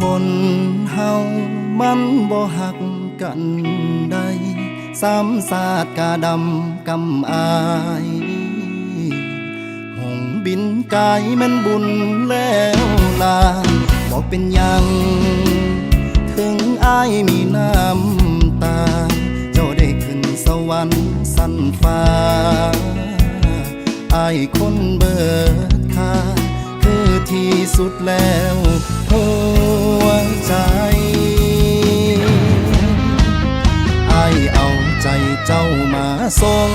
คนเฮามันบ่หักกันได้สามศาสตร์กาดำกำอายหงบินกายมันบุญแล้วลาบ่เป็นหยังถึงอายมีน้ำตาเจ้าได้ขึ้นสวรรค์สั้นฟ้าอายคนเบิดค่าคือที่สุดแล้วหัวใจอายเอาใจเจ้ามาส่ง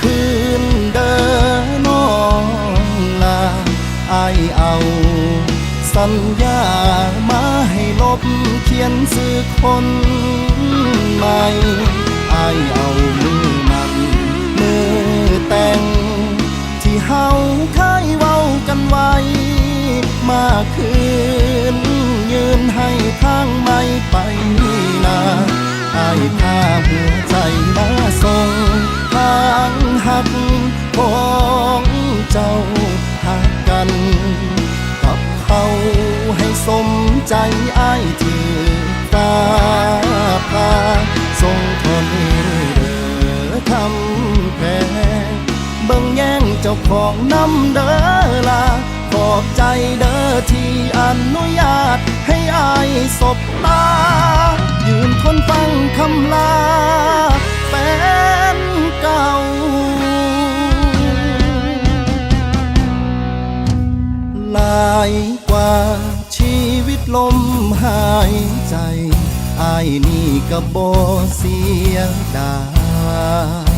คืนเดินน้องลาอายเอาสัญญามาให้ลบเขียนสื่อคนใหม่อายเอามือมันมือแต่งที่เฮาเคยเว้ากันไว้มาคืนยืนให้ทางไม่ไปนาอายพาหัวใจมาส่งทางหักของเจ้าหักกันกับเขาให้สมใจอายที่ตาพาส่งทนเด้อคำแพงเบิ่งแย่งเจ้าของน้ำเด้อลาขอบใจเด้อที่อนุญาตให้อายสบตายืนทนฟังคำลาแฟนเก่าหลายกว่าชีวิตลมหายใจอายนี่ก็บ่เสียดาย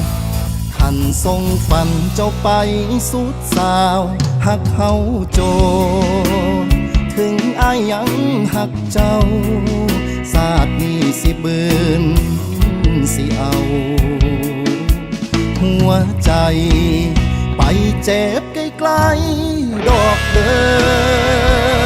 ท่านทรงฝันเจ้าไปสุดสาวหักเขาโจถึงอายยังหักเจ้าศาสตร์นี้สิบืนสิเอาหัวใจไปเจ็บไกลๆดอกเด้อ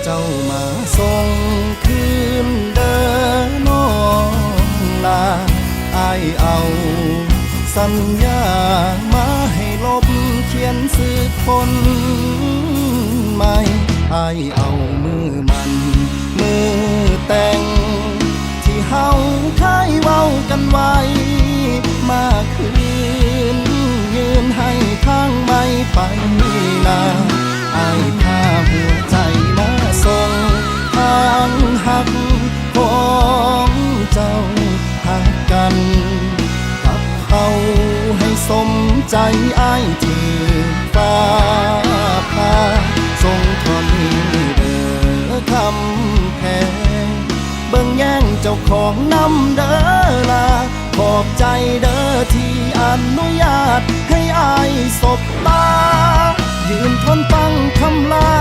เจ้ามาส่งคืนเดินน้องลาอายเอาสัญญามาให้ลบเขียนสื่อคนใหม่อายเอามือมันมือแต่งที่เฮาเคยเว้ากันไว้มาคืนยืนให้ทางไม่ไปนาอายพาหัวใจมาส่งทางหักของเจ้าหักกันกับเขาให้สมใจอายที่ฟ้าพาส่งทนเด้อคำแพงเบิ่งแย่งเจ้าของน้ำเด้อลาขอบใจเด้อที่อนุญาตให้อายสบตายืนทนฟังคำลา